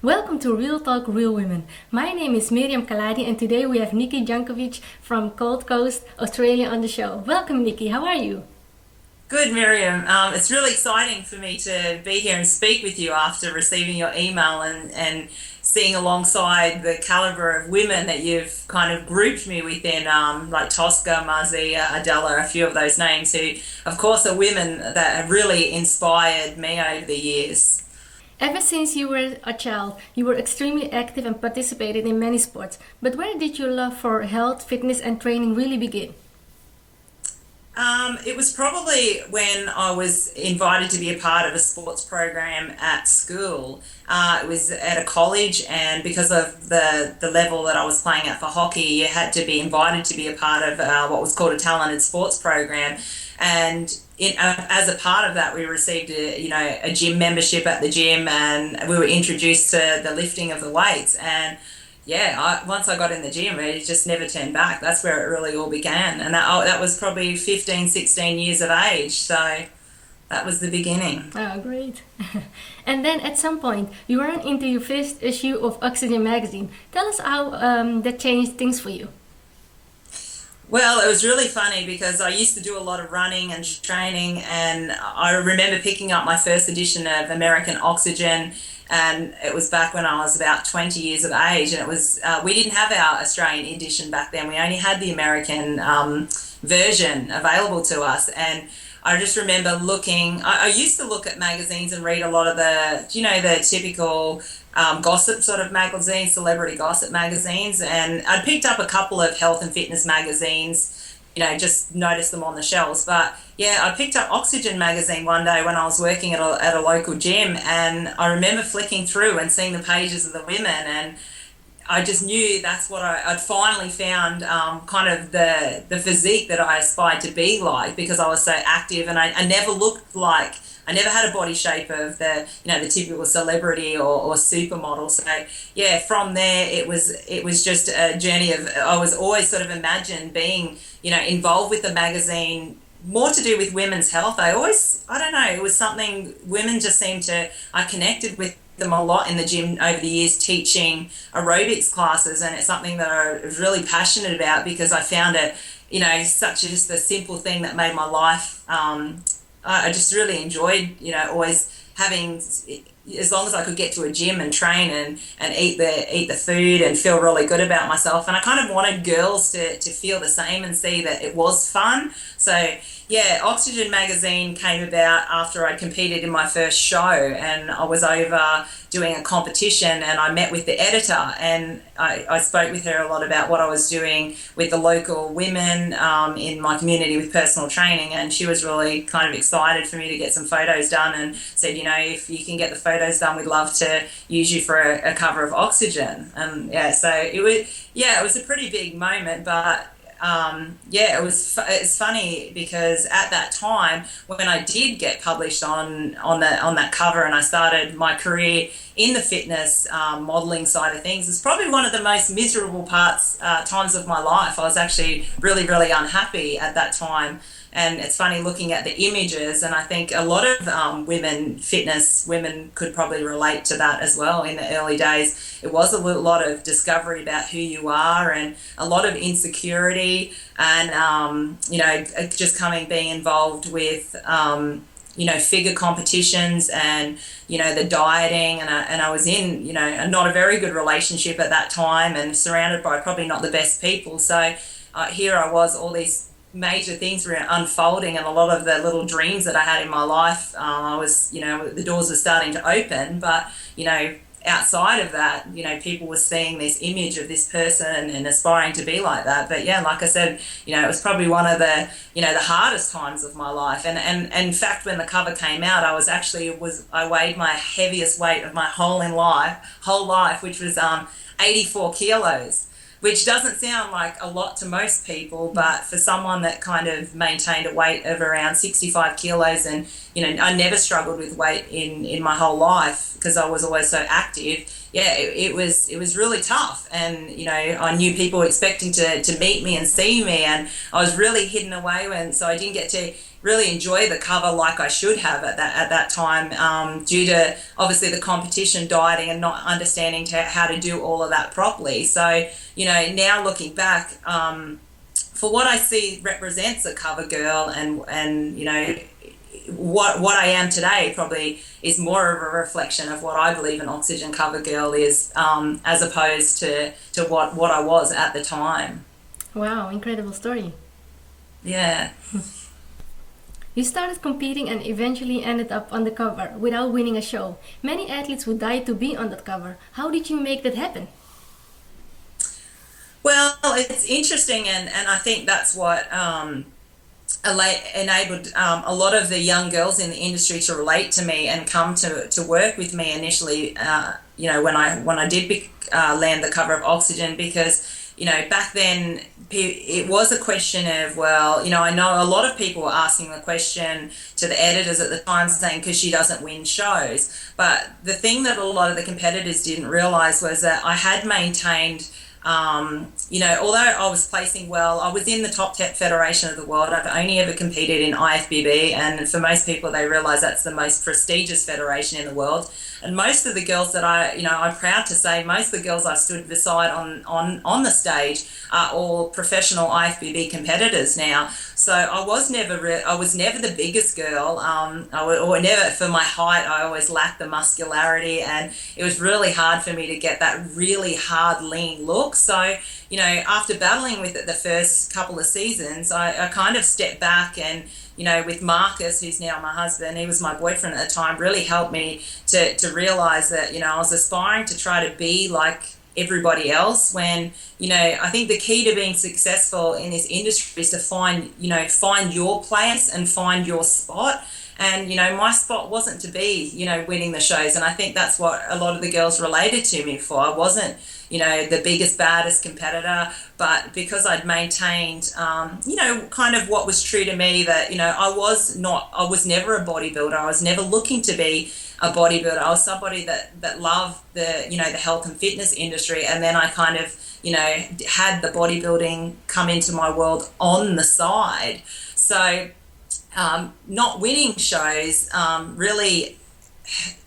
Welcome to Real Talk, Real Women. My name is Miriam Khalladi, and today we have Nicky Jankovic from Gold Coast, Australia on the show. Welcome, Nicky. How are you? Good, Miriam. It's really exciting for me to be here and speak with you after receiving your email and seeing alongside the caliber of women that you've kind of grouped me within, like Tosca, Marzia, Adela, a few of those names who, of course, are women that have really inspired me over the years. Ever since you were a child, you were extremely active and participated in many sports. But where did your love for health, fitness, and training really begin? It was probably when I was invited to be a part of a sports program at school. It was at a college, and because of the level that I was playing at for hockey, you had to be invited to be a part of what was called a talented sports program. And as a part of that, we received a gym membership at the gym, and we were introduced to the lifting of the weights. And yeah, once I got in the gym, it just never turned back. That's where it really all began. And that was probably 15, 16 years of age. So that was the beginning. Oh, great. And then at some point, you ran into your first issue of Oxygen magazine. Tell us how that changed things for you. Well, it was really funny because I used to do a lot of running and training, and I remember picking up my first edition of American Oxygen, and it was back when I was about 20 years of age, and it was we didn't have our Australian edition back then. We only had the American version available to us, and I just remember looking. I used to look at magazines and read a lot of the typical gossip sort of magazines, celebrity gossip magazines, and I'd picked up a couple of health and fitness magazines, just noticed them on the shelves. But yeah, I picked up Oxygen magazine one day when I was working at a local gym, and I remember flicking through and seeing the pages of the women, and I just knew that's what I'd finally found, kind of the physique that I aspired to be like, because I was so active, and I never looked like, I never had a body shape of the typical celebrity or supermodel. So yeah, from there it was just a journey of, I was always sort of imagined being, involved with the magazine, more to do with women's health. I don't know, it was something, women just seemed to, I connected with them a lot in the gym over the years, teaching aerobics classes, and it's something that I was really passionate about because I found it, such just a simple thing that made my life. I just really enjoyed, always having, as long as I could get to a gym and train and eat the food and feel really good about myself. And I kind of wanted girls to feel the same and see that it was fun. So yeah, Oxygen magazine came about after I competed in my first show, and I was over doing a competition, and I met with the editor, and I spoke with her a lot about what I was doing with the local women in my community with personal training, and she was really kind of excited for me to get some photos done, and said, if you can get the photos done, we'd love to use you for a cover of Oxygen. And yeah, so it was a pretty big moment, but it's funny because at that time when I did get published on that cover, and I started my career in the fitness modeling side of things, it's probably one of the most miserable times of my life. I was actually really, really unhappy at that time. And it's funny looking at the images, and I think a lot of fitness women could probably relate to that as well. In the early days, it was a lot of discovery about who you are, and a lot of insecurity, and just being involved with figure competitions, and the dieting, and I was in not a very good relationship at that time, and surrounded by probably not the best people. So here I was, all these major things were unfolding, and a lot of the little dreams that I had in my life, I was, the doors were starting to open, but outside of that, people were seeing this image of this person and aspiring to be like that. But yeah, like I said, it was probably one of the hardest times of my life. And in fact, when the cover came out, I weighed my heaviest weight of my whole life, which was 84 kilos. Which doesn't sound like a lot to most people, but for someone that kind of maintained a weight of around 65 kilos, and I never struggled with weight in my whole life because I was always so active. Yeah, it was really tough, and I knew people were expecting to meet me and see me, and I was really hidden away, so I didn't get to really enjoy the cover like I should have at that time, due to obviously the competition dieting and not understanding how to do all of that properly. So, now looking back, for what I see represents a cover girl, and what I am today probably is more of a reflection of what I believe an oxygen cover girl is, as opposed to what I was at the time. Wow, incredible story. Yeah. You started competing and eventually ended up on the cover without winning a show. Many athletes would die to be on that cover. How did you make that happen? Well, it's interesting, and I think that's what enabled a lot of the young girls in the industry to relate to me and come to work with me initially. When I did land the cover of Oxygen, because back then it was a question of, well, I know a lot of people were asking the question to the editors at the time, saying, because she doesn't win shows. But the thing that a lot of the competitors didn't realize was that I had maintained, although I was placing well, I was in the top 10 federation of the world. I've only ever competed in IFBB, and for most people, they realize that's the most prestigious federation in the world. And most of the girls that I'm proud to say, most of the girls I stood beside on the stage are all professional IFBB competitors now. So I was never the biggest girl, or never, for my height, I always lacked the muscularity, and it was really hard for me to get that really hard, lean look. So, after battling with it the first couple of seasons, I kind of stepped back, and, with Marcus, who's now my husband, he was my boyfriend at the time, really helped me to realize that, I was aspiring to try to be like everybody else, when, I think the key to being successful in this industry is to find your place and find your spot. And, my spot wasn't to be, winning the shows. And I think that's what a lot of the girls related to me for. I wasn't, the biggest, baddest competitor, but because I'd maintained, kind of what was true to me, that, I was never a bodybuilder. I was never looking to be a bodybuilder. I was somebody that loved the, the health and fitness industry. And then I kind of, had the bodybuilding come into my world on the side. So, not winning shows really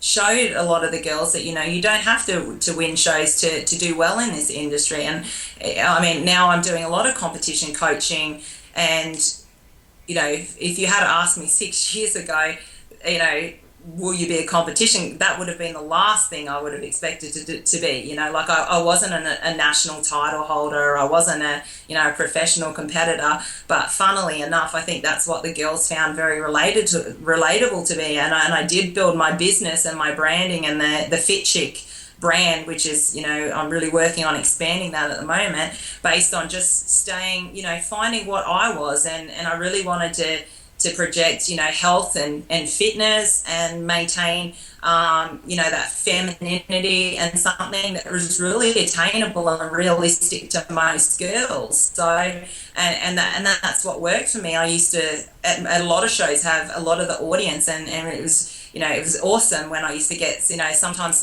showed a lot of the girls that, you don't have to win shows to do well in this industry. And I mean, now I'm doing a lot of competition coaching, and, if you had asked me 6 years ago, will you be a competition, that would have been the last thing I would have expected to be. Like I wasn't a national title holder, I wasn't a professional competitor, but funnily enough, I think that's what the girls found very relatable to me. And I did build my business and my branding and the Fit Chick brand, which is, I'm really working on expanding that at the moment, based on just staying, finding what I was, and I really wanted to project, health and fitness, and maintain, that femininity, and something that was really attainable and realistic to most girls. So, and that's what worked for me. I used to, at a lot of shows, have a lot of the audience, and it was, it was awesome when I used to get, sometimes,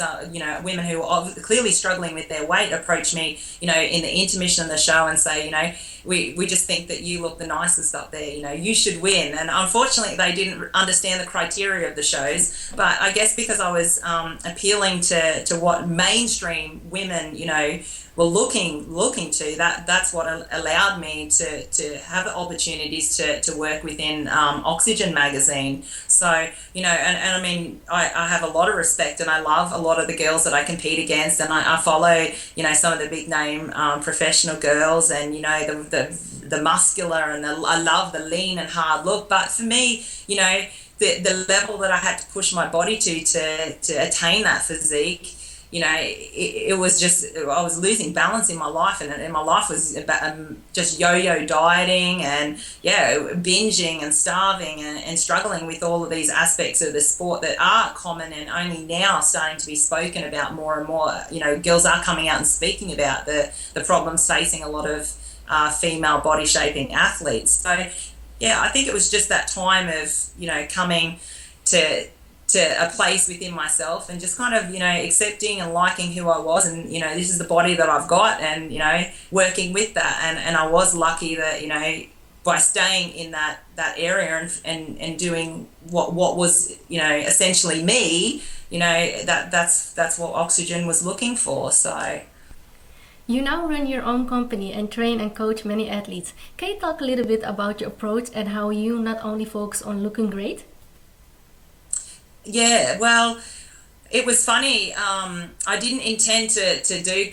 women who are clearly struggling with their weight approach me, in the intermission of the show and say, we just think that you look the nicest up there, you should win. And unfortunately, they didn't understand the criteria of the shows. But I guess because I was appealing to what mainstream women, were looking to, that's what allowed me to have the opportunities to work within Oxygen magazine. So, and I mean, I have a lot of respect, and I love a lot of the girls that I compete against, and I follow, some of the big name professional girls, and, the muscular, and I love the lean and hard look. But for me, the level that I had to push my body to attain that physique, it was just, I was losing balance in my life, and my life was about, just yo-yo dieting, and binging and starving, and struggling with all of these aspects of the sport that are common and only now starting to be spoken about more and more. Girls are coming out and speaking about the problems facing a lot of female body shaping athletes. So I think it was just that time of coming to a place within myself, and just kind of accepting and liking who I was, and this is the body that I've got, and working with that, and I was lucky that by staying in that area and doing what was, essentially me, that's what Oxygen was looking for. So You now run your own company and train and coach many athletes. Can you talk a little bit about your approach and how you not only focus on looking great? yeah, well, it was funny. I didn't intend to do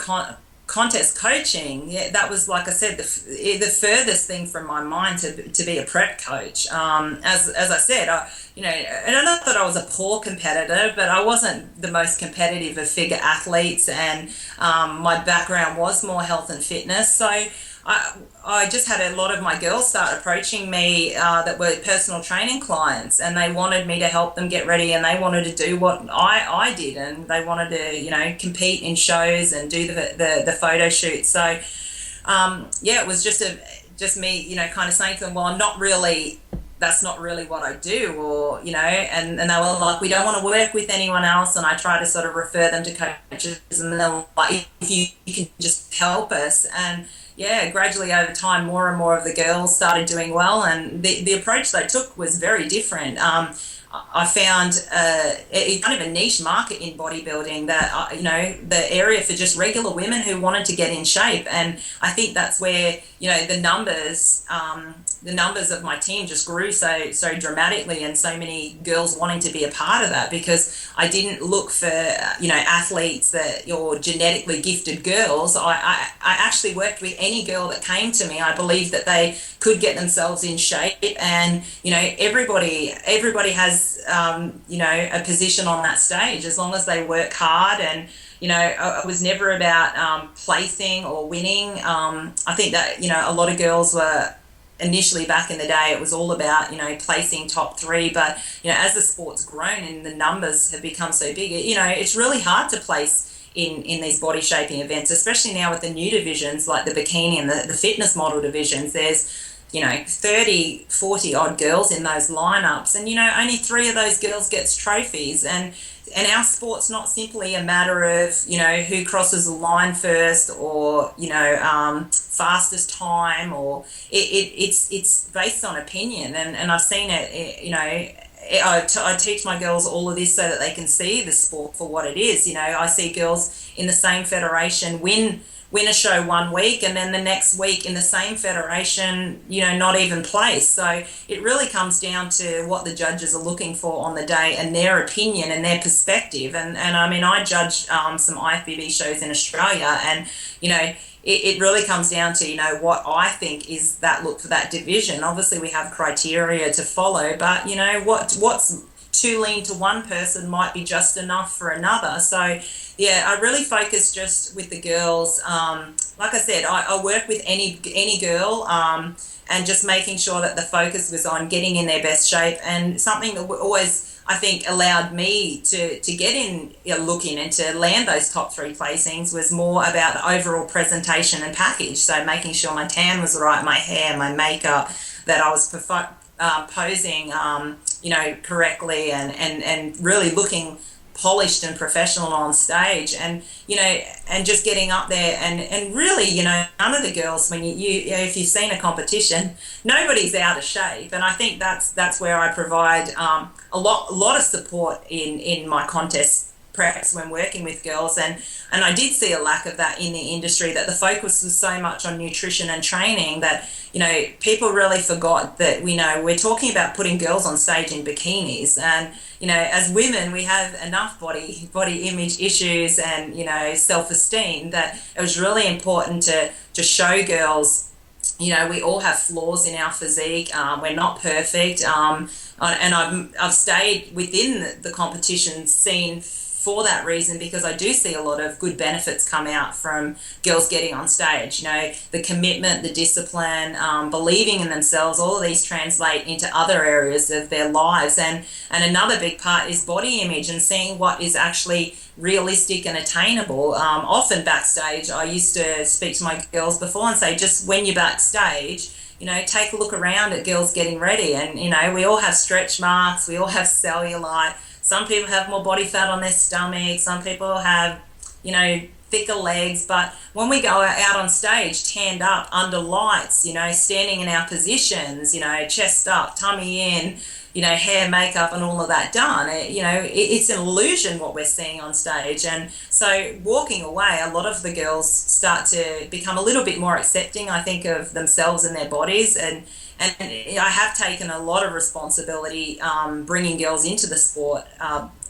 contest coaching. Yeah, that was, like I said, the furthest thing from my mind to be a prep coach. As I said, and not that I was a poor competitor, but I wasn't the most competitive of figure athletes, and my background was more health and fitness. So I just had a lot of my girls start approaching me that were personal training clients, and they wanted me to help them get ready, and they wanted to do what I did, and they wanted to compete in shows and do the photo shoot. So it was just me kind of saying to them, well, that's not really what I do, or and they were like, we don't want to work with anyone else, and I try to sort of refer them to coaches, and they're like, if you can just help us. And gradually over time, more and more of the girls started doing well, and the approach they took was very different. I found kind of a niche market in bodybuilding, that the area for just regular women who wanted to get in shape, and I think that's where the numbers of my team just grew so dramatically, and so many girls wanting to be a part of that, because I didn't look for athletes or genetically gifted girls. I actually worked with any girl that came to me. I believed that they could get themselves in shape, and everybody has a position on that stage, as long as they work hard. And I was never about placing or winning. I think that a lot of girls were initially, back in the day, it was all about placing top three, but as the sport's grown and the numbers have become so big, it's really hard to place in these body shaping events, especially now with the new divisions like the bikini and the fitness model divisions. There's 30, 40 odd girls in those lineups, and only 3 of those girls gets trophies. And our sport's not simply a matter of who crosses the line first, or fastest time, or it's based on opinion. And I've seen it. I teach my girls all of this so that they can see the sport for what it is. I see girls in the same federation win a show one week, and then the next week in the same federation, not even place. So it really comes down to what the judges are looking for on the day, and their opinion and their perspective. And I mean, I judge some IFBB shows in Australia, and it really comes down to what I think is that look for that division. Obviously we have criteria to follow, but what's too lean to one person might be just enough for another. So I really focus just with the girls. Like I said, I work with any girl, and just making sure that the focus was on getting in their best shape. And something that always, I think, allowed me to get in, look in, and to land those top 3 placings was more about the overall presentation and package. So making sure my tan was right, my hair, my makeup, that I was posing correctly, and really looking polished and professional on stage, and and just getting up there, and really none of the girls, when if you've seen a competition, nobody's out of shape. And I think that's where I provide a lot of support in my contest preps when working with girls, and I did see a lack of that in the industry, that the focus was so much on nutrition and training that people really forgot that we're talking about putting girls on stage in bikinis, and as women we have enough body image issues and self-esteem, that it was really important to show girls we all have flaws in our physique. We're not perfect, and I've stayed within the competition scene for that reason, because I do see a lot of good benefits come out from girls getting on stage. The commitment, the discipline, believing in themselves, all of these translate into other areas of their lives. And another big part is body image, and seeing what is actually realistic and attainable. Often backstage, I used to speak to my girls before and say, just when you're backstage, take a look around at girls getting ready, and we all have stretch marks, we all have cellulite. Some people have more body fat on their stomach. Some people have, thicker legs. But when we go out on stage, tanned up under lights, standing in our positions, chest up, tummy in, hair, makeup, and all of that done. It's an illusion what we're seeing on stage. And so walking away, a lot of the girls start to become a little bit more accepting, I think, of themselves and their bodies. And I have taken a lot of responsibility bringing girls into the sport.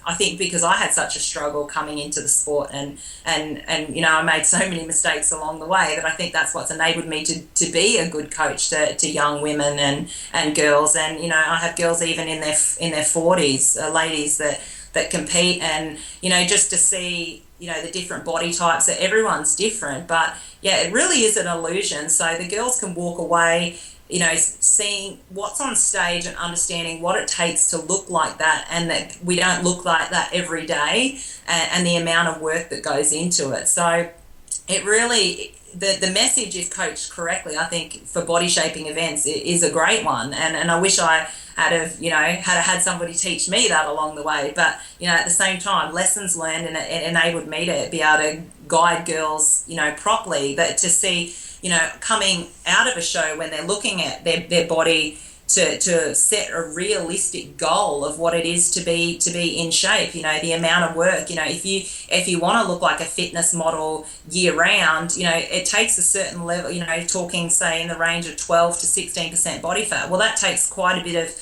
I think because I had such a struggle coming into the sport, and I made so many mistakes along the way, that I think that's what's enabled me to be a good coach to young women and girls. And I have girls even in their 40s, ladies that compete, and just to see the different body types, that everyone's different. But yeah, it really is an illusion. So the girls can walk away seeing what's on stage and understanding what it takes to look like that, and that we don't look like that every day, and the amount of work that goes into it. So it really, the message, if coached correctly, I think for body shaping events, it is a great one. And I wish I had somebody teach me that along the way. But at the same time, lessons learned, and it enabled me to be able to guide girls properly, that to see coming out of a show, when they're looking at their body, to set a realistic goal of what it is to be in shape. The amount of work. If you want to look like a fitness model year round, it takes a certain level. Talking say in the range of 12 to 16% body fat. Well, that takes quite a bit of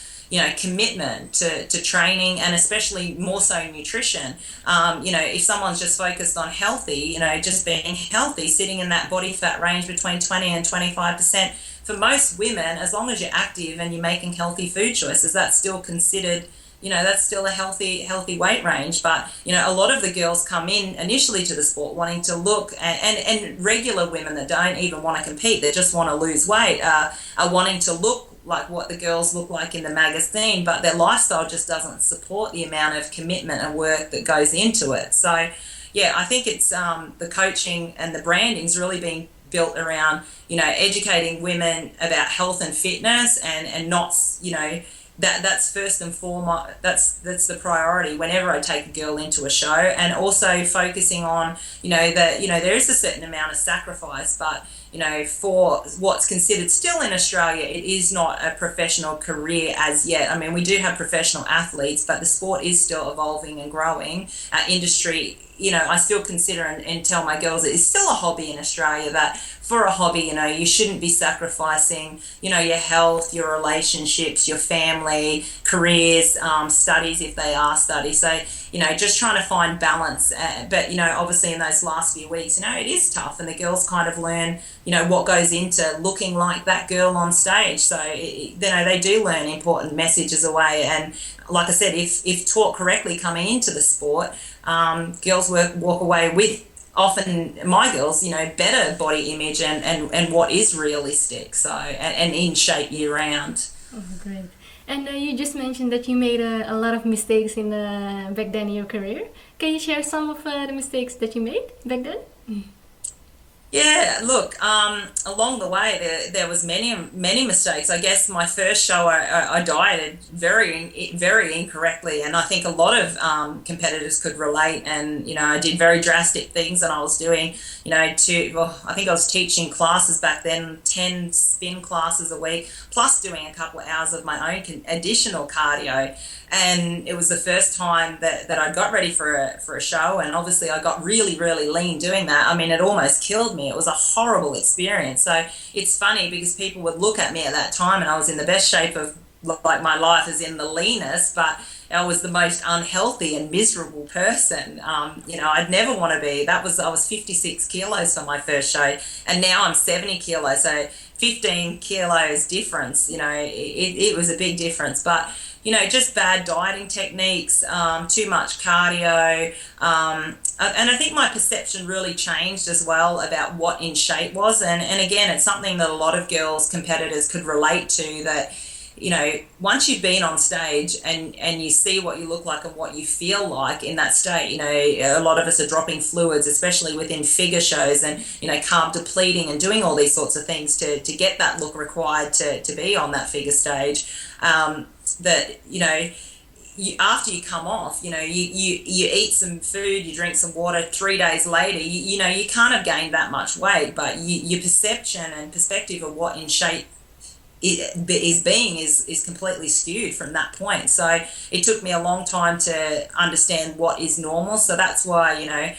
commitment to training, and especially more so nutrition. If someone's just focused on healthy, just being healthy, sitting in that body fat range between 20 and 25%, for most women, as long as you're active and you're making healthy food choices, that's still considered, that's still a healthy weight range. But, a lot of the girls come in initially to the sport wanting to look, and regular women that don't even want to compete, they just want to lose weight, are wanting to look like what the girls look like in the magazine, but their lifestyle just doesn't support the amount of commitment and work that goes into it. So yeah, I think it's the coaching and the branding's really being built around educating women about health and fitness, and not that's first and foremost, that's the priority whenever I take a girl into a show. And also focusing on that there is a certain amount of sacrifice, but for what's considered still in Australia, it is not a professional career as yet. I mean, we do have professional athletes, but the sport is still evolving and growing. Industry, I still consider and tell my girls it's still a hobby in Australia, that for a hobby, you shouldn't be sacrificing, your health, your relationships, your family, careers, studies if they are studies. So, just trying to find balance. But, obviously in those last few weeks, it is tough, and the girls kind of learn, what goes into looking like that girl on stage. So, they do learn important messages away. And like I said, if taught correctly coming into the sport, girls walk away with, often my girls, better body image and what is realistic, so and in shape year round. Oh, great. And you just mentioned that you made a lot of mistakes back then in your career. Can you share some of the mistakes that you made back then? Yeah, look, along the way there was many mistakes. I guess my first show I dieted very incorrectly, and I think a lot of competitors could relate. And I did very drastic things, and I was doing I think I was teaching classes back then, 10 spin classes a week, plus doing a couple of hours of my own additional cardio. And it was the first time that I got ready for a show, and obviously I got really lean doing that. I mean, it almost killed me. It was a horrible experience. So it's funny because people would look at me at that time, and I was in the best shape of like my life is in the leanest, but I was the most unhealthy and miserable person. I'd never want to be. I was 56 kilos for my first show, and now I'm 70 kilos. So 15 kilos difference. It was a big difference, but. Just bad dieting techniques, too much cardio. And I think my perception really changed as well about what in shape was. And again, it's something that a lot of girls, competitors could relate to, that, once you've been on stage and you see what you look like and what you feel like in that state, a lot of us are dropping fluids, especially within figure shows, and, carb depleting and doing all these sorts of things to get that look required to be on that figure stage. That after you come off, you eat some food, you drink some water. 3 days later, you can't have gained that much weight, but your perception and perspective of what in shape is completely skewed from that point. So it took me a long time to understand what is normal. So that's why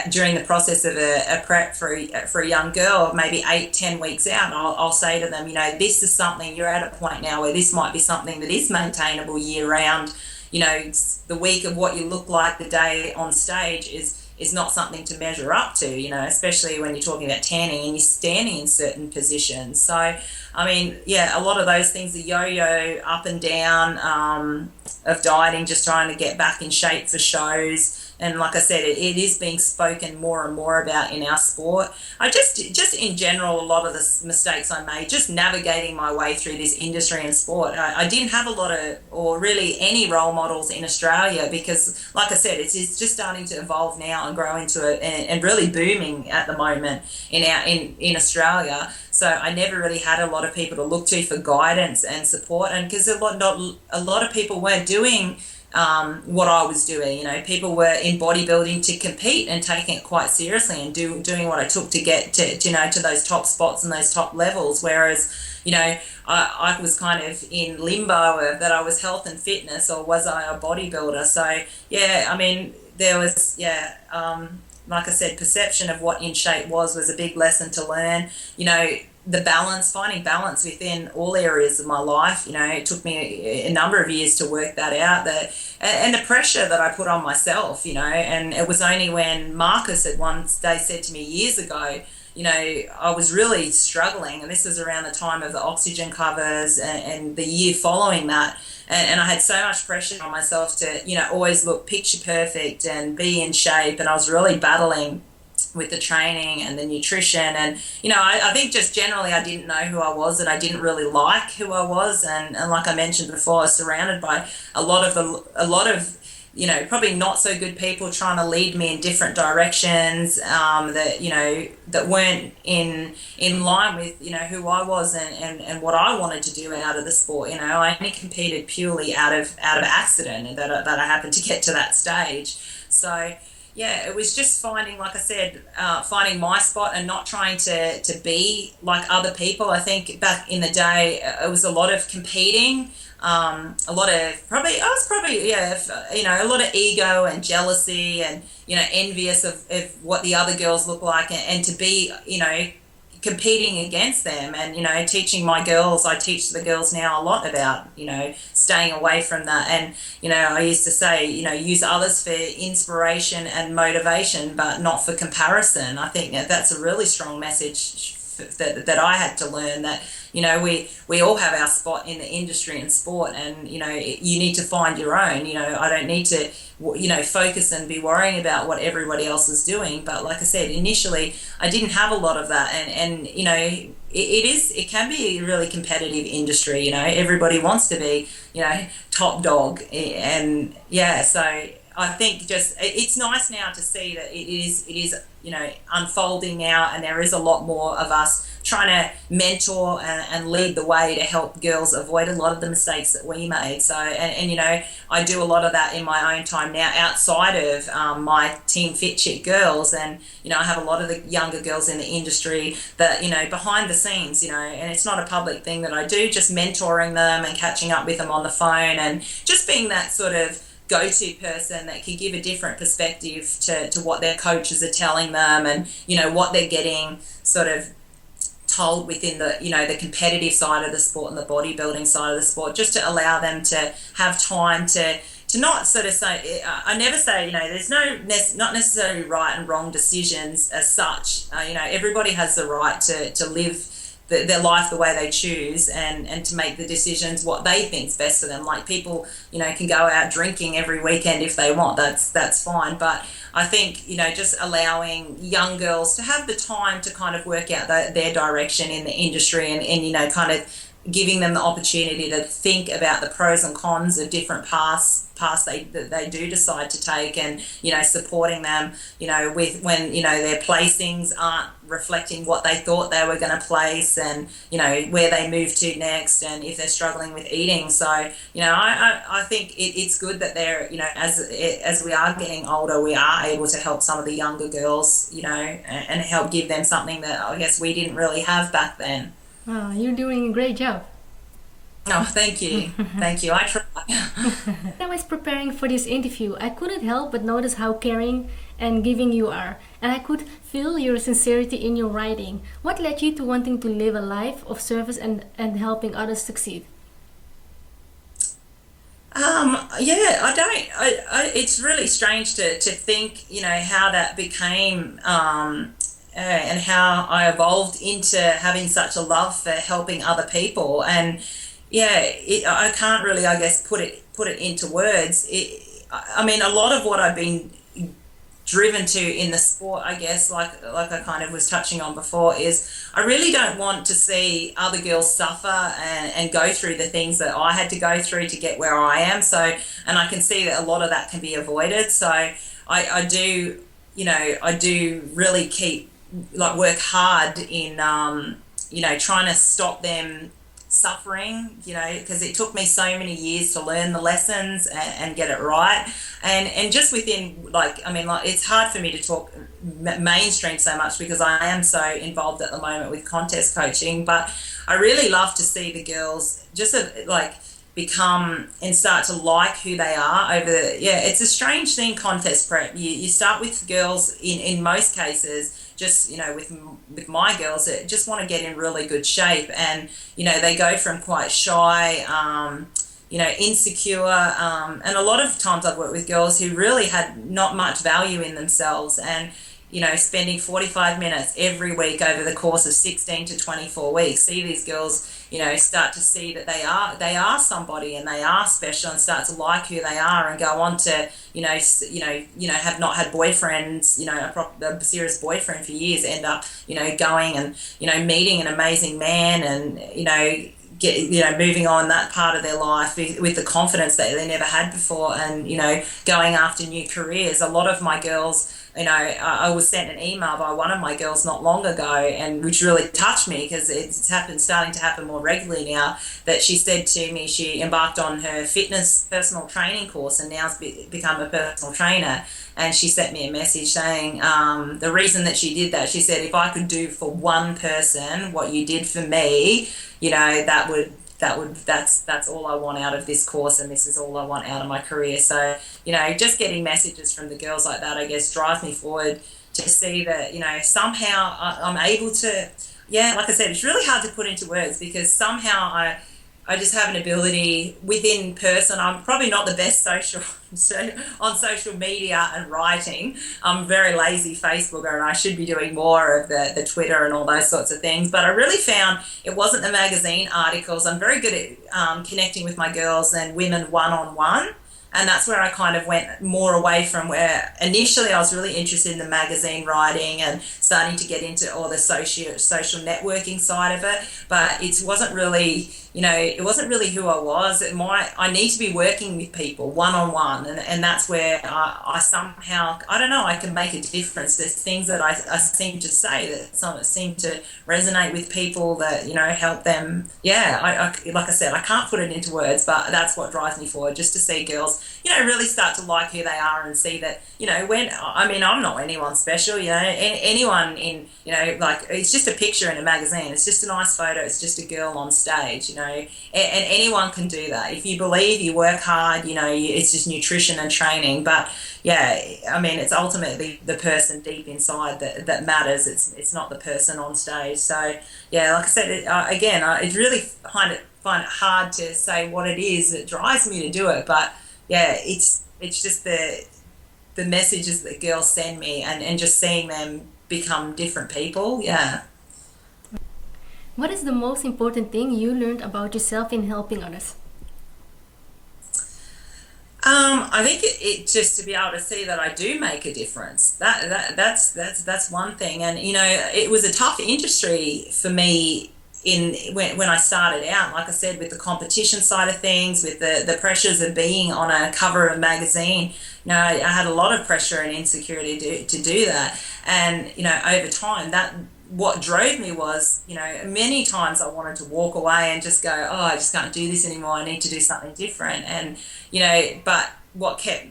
during the process of a prep for a young girl, maybe 8-10 weeks out, I'll say to them, this is something, you're at a point now where this might be something that is maintainable year round. The week of what you look like the day on stage is not something to measure up to, especially when you're talking about tanning and you're standing in certain positions. So, I mean, yeah, a lot of those things, the yo-yo up and down of dieting, just trying to get back in shape for shows. And like I said, it is being spoken more and more about in our sport. I just in general, a lot of the mistakes I made, just navigating my way through this industry and sport. I didn't have a lot of, or really any role models in Australia because, like I said, it's just starting to evolve now and grow into it and really booming at the moment in Australia. So I never really had a lot of people to look to for guidance and support, and because a lot of people weren't doing what I was doing. People were in bodybuilding to compete and taking it quite seriously and doing what I took to get to those top spots and those top levels. Whereas, I was kind of in limbo of that I was health and fitness or was I a bodybuilder. So yeah, I mean, there was, like I said, perception of what in shape was a big lesson to learn. Finding balance within all areas of my life. It took me a number of years to work that out. And the pressure that I put on myself, and it was only when Marcus at one day said to me years ago, I was really struggling, and this was around the time of the oxygen covers and the year following that. And I had so much pressure on myself to, always look picture perfect and be in shape. And I was really battling with the training and the nutrition. And, I think just generally I didn't know who I was, and I didn't really like who I was. And like I mentioned before, I was surrounded by a lot of probably not so good people trying to lead me in different directions that weren't in line with, who I was and what I wanted to do out of the sport. I only competed purely out of accident, and that I happened to get to that stage. So yeah, it was just finding, like I said, finding my spot and not trying to be like other people. I think back in the day, it was a lot of competing, a lot of a lot of ego and jealousy and, envious of what the other girls look like, and to be, competing against them. And teaching my girls, I teach the girls now a lot about staying away from that. And I used to say, use others for inspiration and motivation, but not for comparison. I think that's a really strong message that I had to learn, that we all have our spot in the industry and sport, and you need to find your own. I don't need to focus and be worrying about what everybody else is doing. But like I said, initially I didn't have a lot of that, and it can be a really competitive industry. Everybody wants to be top dog, and so I think just it's nice now to see that it is unfolding now, and there is a lot more of us trying to mentor and lead the way to help girls avoid a lot of the mistakes that we made. So, and I do a lot of that in my own time now outside of my Team Fit Chick girls. And, I have a lot of the younger girls in the industry that, behind the scenes, and it's not a public thing that I do, just mentoring them and catching up with them on the phone and just being that sort of go-to person that can give a different perspective to what their coaches are telling them, and, what they're getting sort of told within the the competitive side of the sport and the bodybuilding side of the sport, just to allow them to have time to not sort of say, I never say, there's not necessarily right and wrong decisions as such. Everybody has the right to live their life the way they choose, and to make the decisions what they think's best for them. Like people, can go out drinking every weekend if they want. That's fine. But I think, just allowing young girls to have the time to kind of work out their direction in the industry and kind of giving them the opportunity to think about the pros and cons of different paths that they do decide to take, and supporting them with when their placings aren't reflecting what they thought they were going to place, and where they move to next, and if they're struggling with eating. So I think it's good that they're as we are getting older, we are able to help some of the younger girls and help give them something that I guess we didn't really have back then. Oh, you're doing a great job. Oh, thank you. Thank you. I try. When I was preparing for this interview, I couldn't help but notice how caring and giving you are, and I could feel your sincerity in your writing. What led you to wanting to live a life of service and helping others succeed? Yeah, I don't. It's really strange to think, how that became, and how I evolved into having such a love for helping other people. And yeah, I can't really, I guess, put it into words. I mean, a lot of what I've been driven to in the sport, I guess, like I kind of was touching on before, is I really don't want to see other girls suffer and go through the things that I had to go through to get where I am. So, and I can see that a lot of that can be avoided. So I do, I do really work hard in, trying to stop them suffering, because it took me so many years to learn the lessons and get it right. And just within, it's hard for me to talk mainstream so much because I am so involved at the moment with contest coaching, but I really love to see the girls just become and start to like who they are it's a strange thing, contest prep. You start with girls in most cases, just with my girls that just want to get in really good shape, and they go from quite shy, insecure, and a lot of times I've worked with girls who really had not much value in themselves, and spending 45 minutes every week over the course of 16 to 24 weeks, see these girls start to see that they are somebody and they are special, and start to like who they are, and go on to have not had boyfriends, a serious boyfriend for years, end up going and meeting an amazing man, and moving on that part of their life with the confidence that they never had before, and going after new careers. A lot of my girls, I was sent an email by one of my girls not long ago, and which really touched me because it's starting to happen more regularly now, that she said to me she embarked on her fitness personal training course and now's become a personal trainer. And she sent me a message saying the reason that she did that, she said, if I could do for one person what you did for me, that's all I want out of this course, and this is all I want out of my career. So just getting messages from the girls like that, I guess, drives me forward to see that somehow I'm able to, like I said, it's really hard to put into words, because somehow I just have an ability within person. I'm probably not the best on social media and writing. I'm a very lazy Facebooker, and I should be doing more of the Twitter and all those sorts of things. But I really found it wasn't the magazine articles. I'm very good at connecting with my girls and women one-on-one. And that's where I kind of went more away from where initially I was really interested in the magazine writing and starting to get into all the social networking side of it. But it wasn't really, who I was. I need to be working with people one-on-one. And that's where I somehow, I don't know, I can make a difference. There's things that I seem to say that seem to resonate with people that, help them. Yeah, like I said, I can't put it into words, but that's what drives me forward, just to see girls really start to like who they are, and see that, I'm not anyone special, anyone in, it's just a picture in a magazine. It's just a nice photo. It's just a girl on stage, and anyone can do that. If you believe, you work hard, it's just nutrition and training. But it's ultimately the person deep inside that matters. It's not the person on stage. So like I said, it really find it hard to say what it is that drives me to do it, but it's just the messages that girls send me, and just seeing them become different people. What is the most important thing you learned about yourself in helping others? I think it just to be able to see that I do make a difference. That's one thing. And it was a tough industry for me when I started out, like I said, with the competition side of things, with the pressures of being on a cover of a magazine, I had a lot of pressure and insecurity to do that. And, over time, that what drove me was, many times I wanted to walk away and just go, oh, I just can't do this anymore. I need to do something different. And, but what kept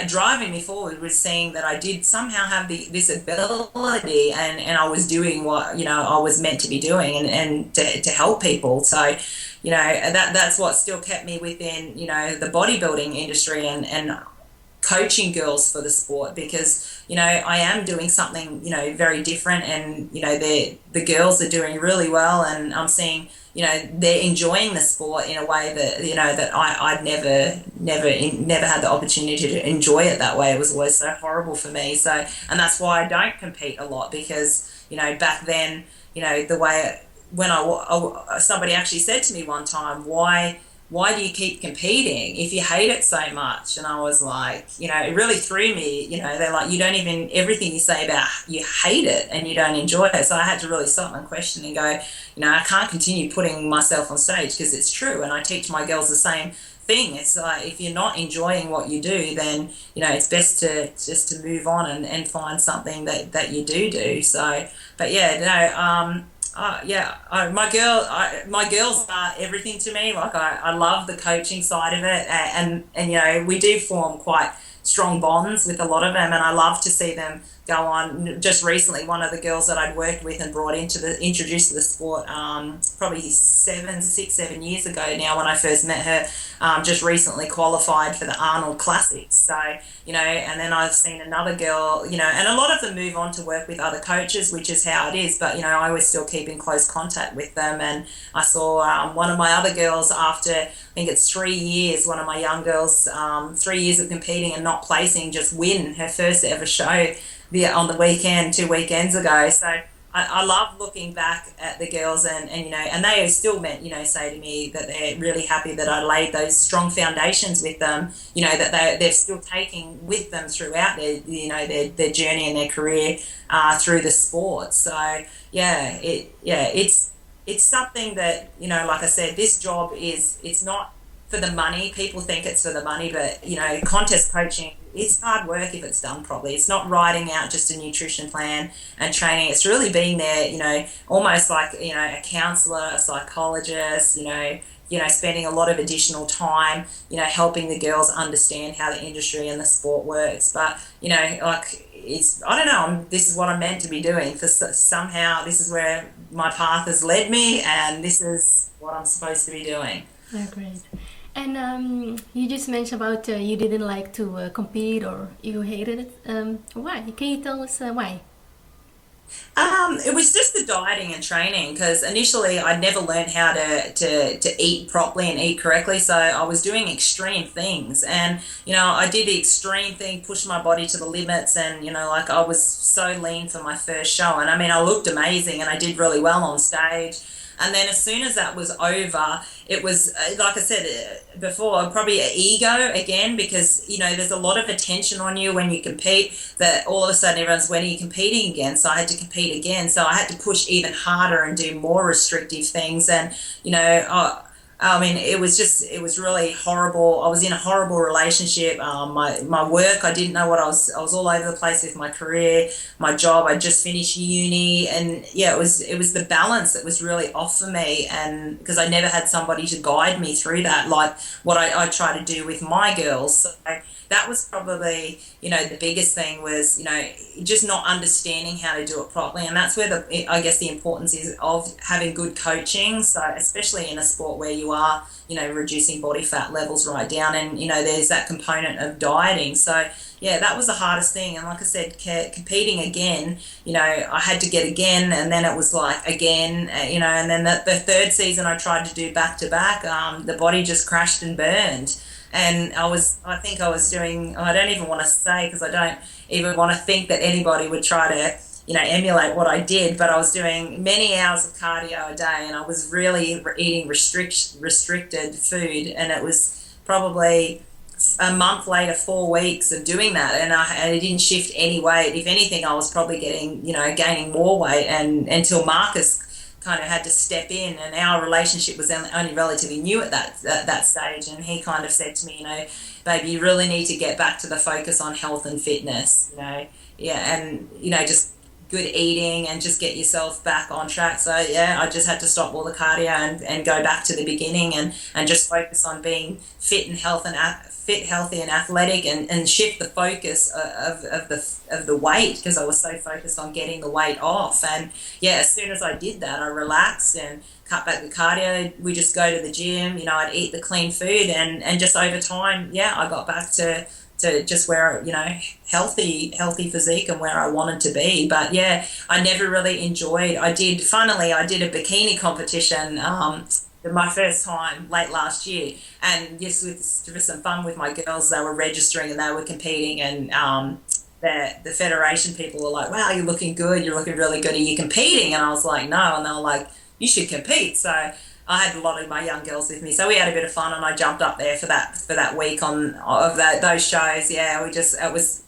driving me forward was seeing that I did somehow have this ability, and I was doing what I was meant to be doing, and to help people. So that's what still kept me within the bodybuilding industry and coaching girls for the sport, because I am doing something very different, and the girls are doing really well, and I'm seeing they're enjoying the sport in a way that that I'd never had the opportunity to enjoy it that way. It was always so horrible for me. So, and that's why I don't compete a lot, because back then the way when somebody actually said to me one time, why do you keep competing if you hate it so much? And I was like, it really threw me. They're like, you don't even, everything you say about you hate it and you don't enjoy it. So I had to really stop and question and go, I can't continue putting myself on stage, because it's true. And I teach my girls the same thing. It's like, if you're not enjoying what you do, then it's best to just to move on and find something that you do. So, but yeah, my girls are everything to me. Like I love the coaching side of it, and we do form quite strong bonds with a lot of them, and I love to see them go on. Just recently, one of the girls that I'd worked with and brought introduced to the sport, probably 7 years ago now, when I first met her, just recently qualified for the Arnold Classics. So, and then I've seen another girl, and a lot of them move on to work with other coaches, which is how it is. But, I always still keep in close contact with them. And I saw one of my other girls, after, I think it's 3 years, one of my young girls, 3 years of competing and not placing, just win her first ever show on the weekend, 2 weekends ago. So I love looking back at the girls, and they still say to me that they're really happy that I laid those strong foundations with them, that they're still taking with them throughout their journey and their career through the sport. So it's something that, like I said, this job it's not for the money. People think it's for the money, but contest coaching, it's hard work if it's done properly. It's not writing out just a nutrition plan and training. It's really being there, almost like, a counsellor, a psychologist, spending a lot of additional time, helping the girls understand how the industry and the sport works. But, like, I don't know, this is what I'm meant to be doing. Somehow this is where my path has led me, and this is what I'm supposed to be doing. Oh, great. And you just mentioned about you didn't like to compete, or you hated it. Why? Can you tell us why? It was just the dieting and training, because initially I'd never learned how to eat properly and eat correctly. So I was doing extreme things, and I did the extreme thing, pushed my body to the limits, and like I was so lean for my first show, and I mean I looked amazing and I did really well on stage. And then as soon as that was over, it was, like I said before, probably an ego again, because, there's a lot of attention on you when you compete, that all of a sudden everyone's, when are you competing again? So I had to compete again. So I had to push even harder and do more restrictive things. And, I mean, it was really horrible. I was in a horrible relationship. My work, I didn't know what I was all over the place with my career, my job. I just finished uni, and it was the balance that was really off for me, and because I never had somebody to guide me through that, like what I try to do with my girls. So that was probably, the biggest thing was, just not understanding how to do it properly. And that's where I guess the importance is of having good coaching. So especially in a sport where you are, reducing body fat levels right down, and, there's that component of dieting. So yeah, that was the hardest thing. And like I said, competing again, I had to get again, and then it was like again, and then the third season I tried to do back to back, the body just crashed and burned. And I think I was doing, I don't even want to say, because I don't even want to think that anybody would try to, emulate what I did, but I was doing many hours of cardio a day, and I was really eating restricted food, and it was probably a month later, 4 weeks of doing that, and I didn't shift any weight. If anything, I was probably gaining more weight, and until Marcus kind of had to step in, and our relationship was only relatively new at that stage. And he kind of said to me, baby, you really need to get back to the focus on health and fitness, yeah, and just good eating and just get yourself back on track. So yeah, I just had to stop all the cardio and go back to the beginning and just focus on being fit and healthy and athletic, and shift the focus of the weight, because I was so focused on getting the weight off. And yeah, as soon as I did that, I relaxed and cut back the cardio. We just go to the gym, I'd eat the clean food, and just over time, yeah, I got back to just where, healthy physique and where I wanted to be. But yeah, I never really enjoyed, I did a bikini competition, my first time late last year, and just with some fun with my girls. They were registering and they were competing, and the federation people were like, wow, you're looking good, you're looking really good, are you competing? And I was like, no. And they were like, you should compete. So I had a lot of my young girls with me, so we had a bit of fun, and I jumped up there for that week those shows. Yeah, it was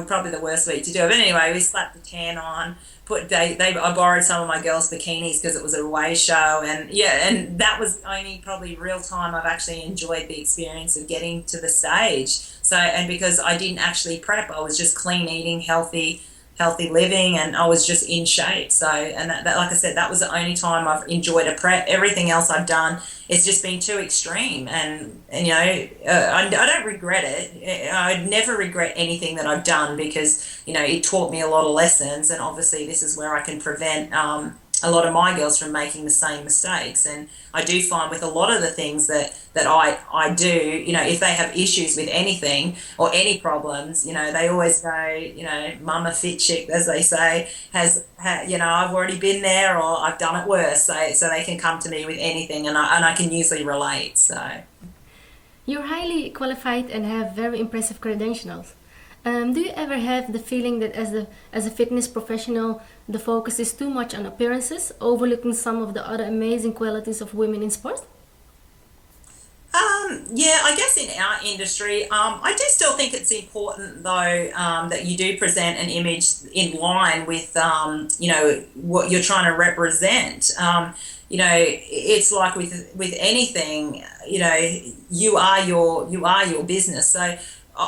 probably the worst week to do it. But anyway, we slapped the tan on. I borrowed some of my girls' bikinis because it was an away show, and yeah, and that was only probably real time I've actually enjoyed the experience of getting to the stage. So, and because I didn't actually prep, I was just clean eating, healthy living, and I was just in shape. So, and that like I said, that was the only time I've enjoyed a prep. Everything else I've done, it's just been too extreme, and I don't regret it. I'd never regret anything that I've done, because it taught me a lot of lessons, and obviously this is where I can prevent a lot of my girls from making the same mistakes. And I do find with a lot of the things that I do, if they have issues with anything or any problems, they always go, mama fit chick, as they say, I've already been there, or I've done it worse. So they can come to me with anything, and I can usually relate. So you're highly qualified and have very impressive credentials. Do you ever have the feeling that as a fitness professional, the focus is too much on appearances, overlooking some of the other amazing qualities of women in sport? Yeah, I guess in our industry, I do still think it's important, though, that you do present an image in line with, what you're trying to represent. It's like with anything, you are your business. So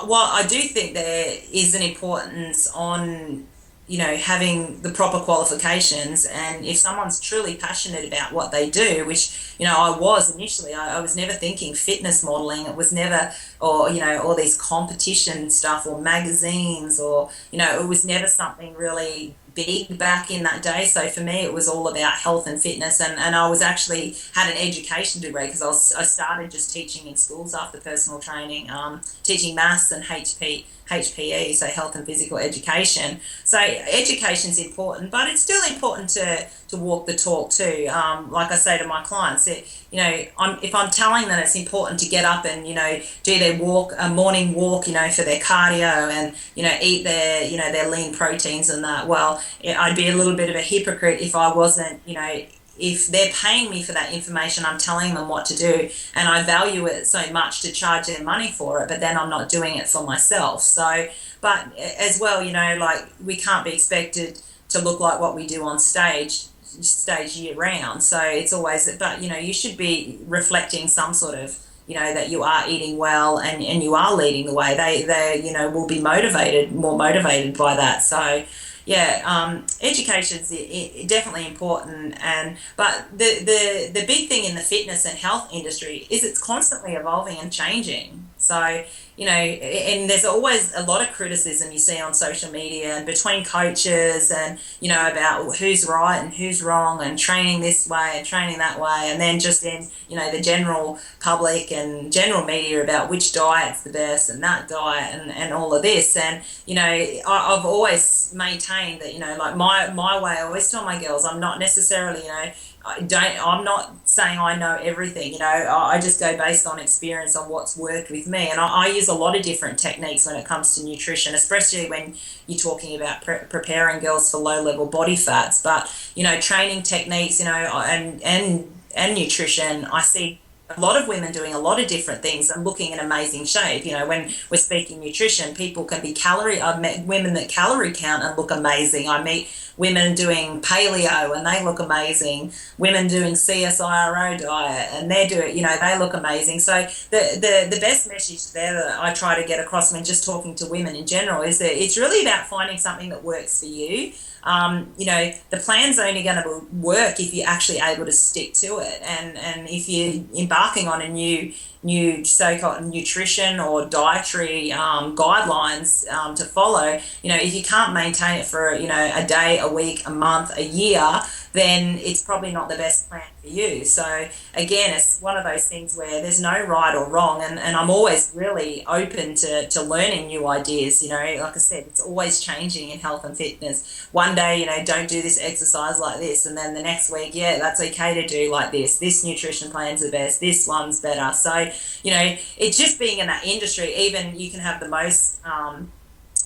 while I do think there is an importance on, having the proper qualifications, and if someone's truly passionate about what they do, which, I was initially, I was never thinking fitness modeling. It was never, or, all these competition stuff or magazines, or, it was never something really big back in that day. So for me, it was all about health and fitness, and I was actually had an education degree, because I started just teaching in schools after personal training, teaching maths and HPE, so health and physical education. So education's important, but it's still important to walk the talk too. Like I say to my clients, if I'm telling them it's important to get up and, do their a morning walk, for their cardio, and, eat their lean proteins and that, well, I'd be a little bit of a hypocrite if I wasn't, if they're paying me for that information, I'm telling them what to do, and I value it so much to charge them money for it, but then I'm not doing it for myself. So, but as well, like, we can't be expected to look like what we do on stage year round. So it's always, but, you should be reflecting some sort of, that you are eating well, and you are leading the way. They will be more motivated by that. So, yeah, education's definitely important, but the big thing in the fitness and health industry is it's constantly evolving and changing. So, and there's always a lot of criticism you see on social media and between coaches, and, about who's right and who's wrong, and training this way and training that way. And then just in, the general public and general media about which diet's the best and that diet and all of this. And, I've always maintained that, like my way, I always tell my girls, I'm not necessarily, I'm not saying I know everything, I just go based on experience on what's worked with me. And I use a lot of different techniques when it comes to nutrition, especially when you're talking about preparing girls for low-level body fats. But, training techniques, and nutrition, I see a lot of women doing a lot of different things and looking in amazing shape. You know, when we're speaking nutrition, people can be I've met women that calorie count and look amazing. I meet women doing paleo and they look amazing. Women doing CSIRO diet and they do it, you know, they look amazing. So the best message there that I try to get across when just talking to women in general is that it's really about finding something that works for you. You know, the plan's only going to work if you're actually able to stick to it. And if you're embarking on a new so-called nutrition or dietary guidelines to follow, you know, if you can't maintain it for, you know, a day, a week, a month, a year, then it's probably not the best plan for you. So again, it's one of those things where there's no right or wrong, and I'm always really open to learning new ideas. You know, like I said, it's always changing in health and fitness. One day, you know, don't do this exercise like this, and then the next week, yeah, that's okay to do like this nutrition plan's the best, this one's better. So, you know, it's just being in that industry, even you can have the most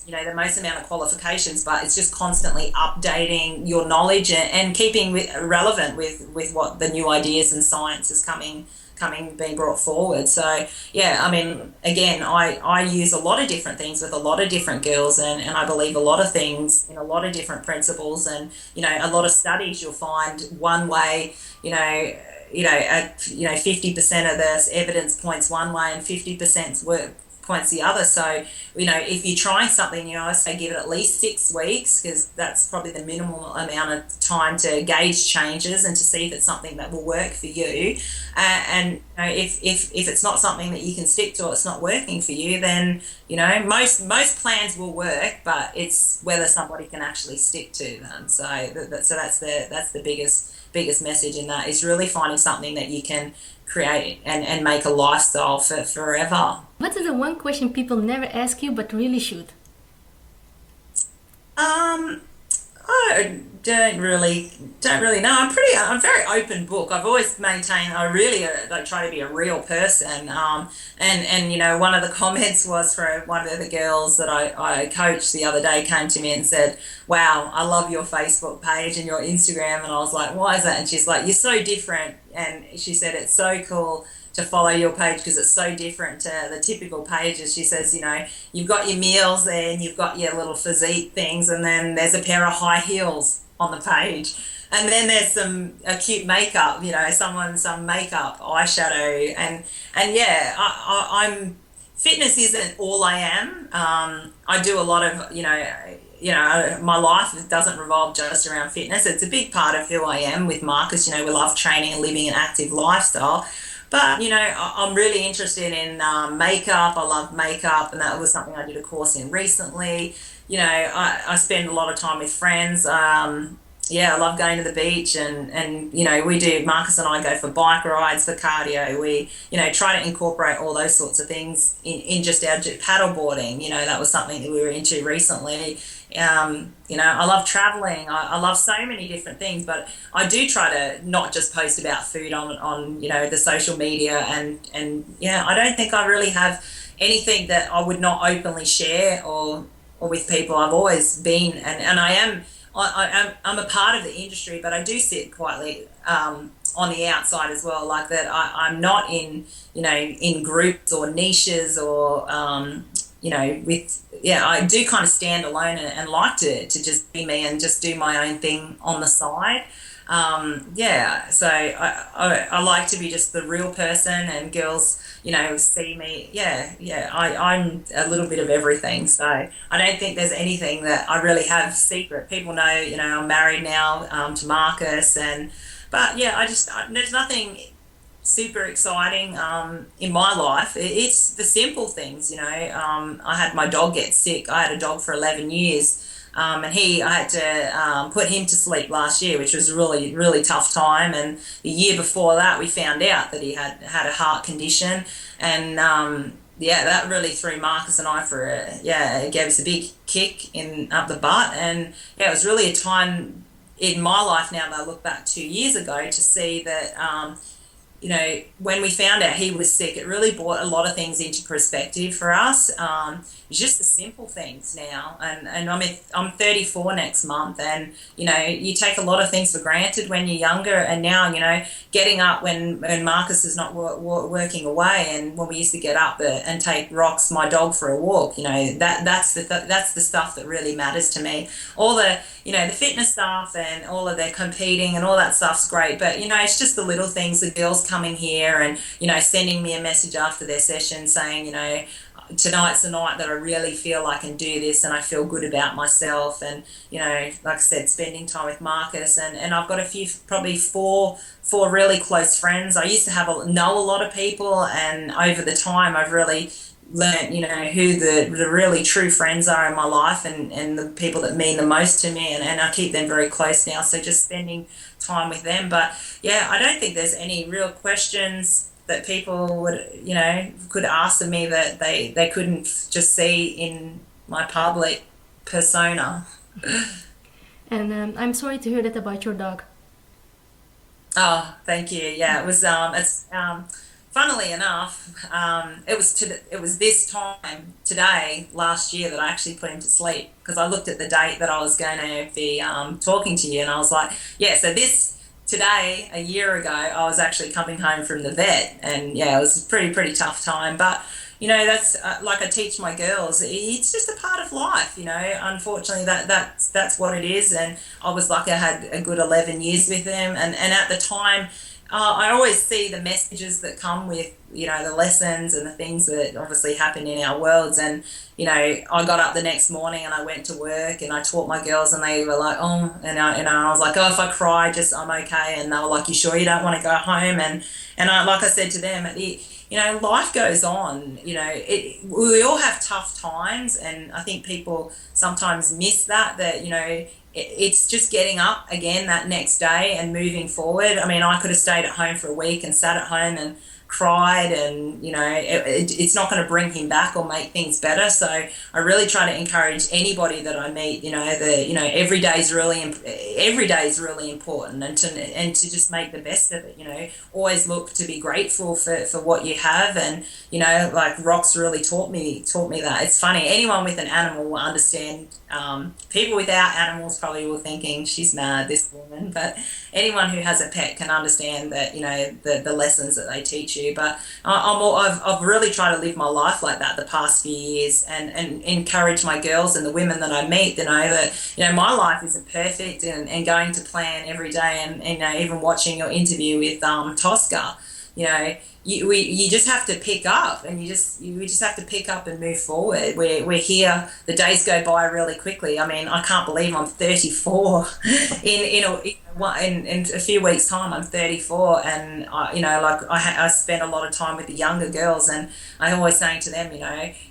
you know, the most amount of qualifications, but it's just constantly updating your knowledge and keeping relevant with what the new ideas and science is being brought forward. So yeah, I mean, again, I use a lot of different things with a lot of different girls, and I believe a lot of things in a lot of different principles, and you know, a lot of studies you'll find one way, you know, 50% of the evidence points one way and 50% points the other. So, you know, if you're trying something, you know, I say give it at least 6 weeks, because that's probably the minimal amount of time to gauge changes and to see if it's something that will work for you. And you know, if it's not something that you can stick to, or it's not working for you, then you know, most plans will work, but it's whether somebody can actually stick to them. So that's the biggest message in that, is really finding something that you can create and make a lifestyle for forever. What is the one question people never ask you but really should? I don't really know. I'm a very open book. I've always maintained I really like try to be a real person. And you know, one of the comments was for one of the girls that I coached the other day, came to me and said, "Wow, I love your Facebook page and your Instagram." And I was like, "Why is that?" And she's like, "You're so different." And she said, "It's so cool to follow your page because it's so different to the typical pages." She says, you know, you've got your meals there and you've got your little physique things, and then there's a pair of high heels on the page, and then there's some cute makeup, you know, some makeup, eyeshadow, and yeah, I'm fitness isn't all I am. I do a lot of, you know, my life doesn't revolve just around fitness. It's a big part of who I am with Marcus. You know, we love training and living an active lifestyle. But, you know, I'm really interested in makeup. I love makeup, and that was something I did a course in recently. You know, I spend a lot of time with friends. Yeah, I love going to the beach, and you know, Marcus and I go for bike rides, for cardio. We, you know, try to incorporate all those sorts of things in just our paddleboarding. You know, that was something that we were into recently. You know, I love traveling. I love so many different things, but I do try to not just post about food on you know, the social media, and yeah, I don't think I really have anything that I would not openly share or with people. I've always been, and I'm a part of the industry, but I do sit quietly on the outside as well. Like that, I'm not in, you know, in groups or niches or you know, I do kind of stand alone and like to just be me and just do my own thing on the side. Yeah, so I like to be just the real person, and girls, you know, see me. I'm a little bit of everything. So I don't think there's anything that I really have secret. People know, you know, I'm married now to Marcus, but yeah, there's nothing super exciting in my life. It's the simple things, you know. I had my dog get sick. I had a dog for 11 years. And I had to put him to sleep last year, which was a really, really tough time. And the year before that, we found out that he had a heart condition. And yeah, that really threw Marcus and I it gave us a big kick up the butt. And yeah, it was really a time in my life now that I look back 2 years ago to see that, when we found out he was sick, it really brought a lot of things into perspective for us. It's just the simple things now. And I'm 34 next month, and, you take a lot of things for granted when you're younger. And now, getting up when Marcus is not working away, and when we used to get up and take Rox, my dog, for a walk, that's the stuff that really matters to me. All the, the fitness stuff and all of the competing and all that stuff's great. But, it's just the little things, the girls coming here and, sending me a message after their session saying, tonight's the night that I really feel I can do this and I feel good about myself. And, like I said, spending time with Marcus, and I've got a few, probably four really close friends. I used to know a lot of people, and over the time I've really learned, who the really true friends are in my life, and the people that mean the most to me, and I keep them very close now. So just spending time with them. But yeah, I don't think there's any real questions that people would, could ask of me that they couldn't just see in my public persona. And I'm sorry to hear that about your dog. Oh, thank you. Yeah, it was. It's funnily enough, it was this time today last year that I actually put him to sleep, because I looked at the date that I was going to be talking to you, and I was like, yeah. So today, a year ago, I was actually coming home from the vet, and yeah, it was a pretty tough time. But that's like I teach my girls, it's just a part of life. Unfortunately, that's what it is. And I was lucky; I had a good 11 years with them, and at the time, I always see the messages that come with the lessons and the things that obviously happen in our worlds. And I got up the next morning and I went to work and I taught my girls, and they were like, oh, and I was like, oh, if I cry, just I'm okay. And they were like, you sure you don't want to go home? And I, like I said to them, life goes on. We all have tough times, and I think people sometimes miss that it's just getting up again that next day and moving forward. I mean, I could have stayed at home for a week and sat at home and cried, and it's not going to bring him back or make things better. So I really try to encourage anybody that I meet, every day is really important, and to just make the best of it. Always look to be grateful for what you have. And like Rox really taught me that. It's funny, anyone with an animal will understand. People without animals probably were thinking, she's mad, this woman. But anyone who has a pet can understand that, the lessons that they teach you. But I've really tried to live my life like that the past few years, and encourage my girls and the women that I meet, that, my life isn't perfect, and going to plan every day. And, even watching your interview with Tosca, you just have to pick up, and we just have to pick up and move forward. We're here. The days go by really quickly. I mean, I can't believe I'm 34. In a few weeks' time, I'm 34, and I spend a lot of time with the younger girls, and I always saying to them,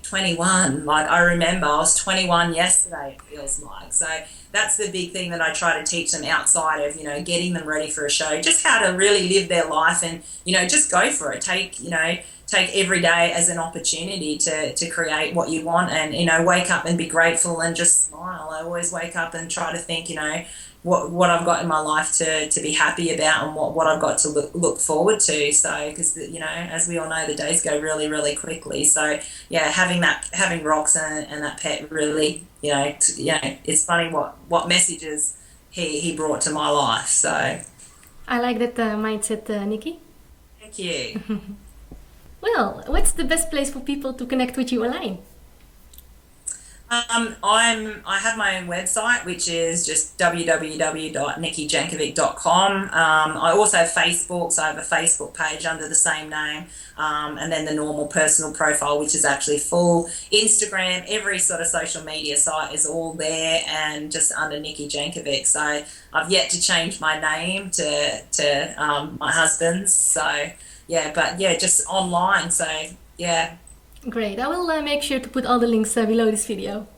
21. Like, I remember I was 21 yesterday. It feels like. So that's the big thing that I try to teach them outside of, getting them ready for a show, just how to really live their life, and, just go for it. Take every day as an opportunity to create what you want, and, wake up and be grateful and just smile. I always wake up and try to think, what I've got in my life to be happy about, and what I've got to look forward to. So, because, as we all know, the days go really, really quickly. So, yeah, having Rox and that pet really, it's funny what messages he brought to my life. So, I like that mindset, Nicky. Thank you. Well, what's the best place for people to connect with you online? I have my own website, which is just www.nickyjankovic.com. I also have Facebook, so I have a Facebook page under the same name, and then the normal personal profile, which is actually full. Instagram, every sort of social media site is all there, and just under Nicky Jankovic. So I've yet to change my name to my husband's. So yeah, but yeah, just online. So yeah. Great. I will make sure to put all the links below this video.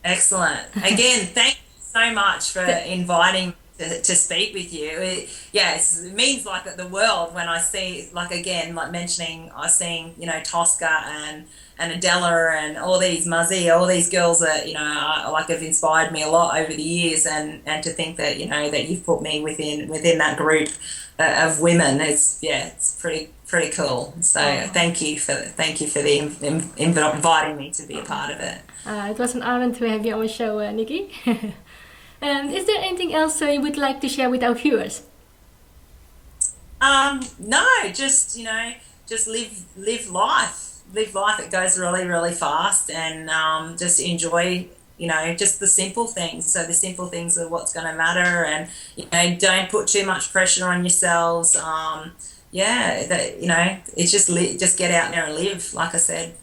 Excellent. Again, thank you so much for inviting me to speak with you. It means like the world when I see, like, again, like mentioning, I seeing, Tosca and Adela and all these Muzzy, all these girls that, like have inspired me a lot over the years, and to think that, that you've put me within that group of women, it's pretty cool. So thank you for inviting me to be a part of it. It was an honor to have you on the show, Nicky. And is there anything else you would like to share with our viewers? No, just live life. Live life. It goes really, really fast, and just enjoy, just the simple things. So the simple things are what's going to matter, and don't put too much pressure on yourselves. It's just get out there and live. Like I said,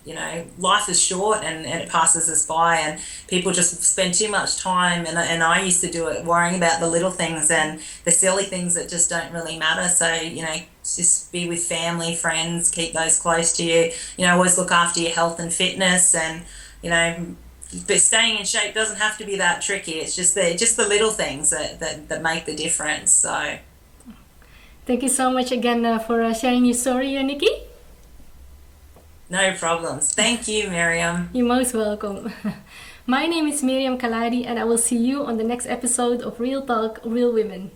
life is short, and it passes us by, and people just spend too much time, and I used to do it, worrying about the little things and the silly things that just don't really matter. So, just be with family, friends, keep those close to you, always look after your health and fitness, and, but staying in shape doesn't have to be that tricky. It's just the little things that make the difference. So thank you so much again for sharing your story, Nicky. No problems. Thank you, Miriam. You're most welcome. My name is Miriam Khalladi, and I will see you on the next episode of Real Talk, Real Women.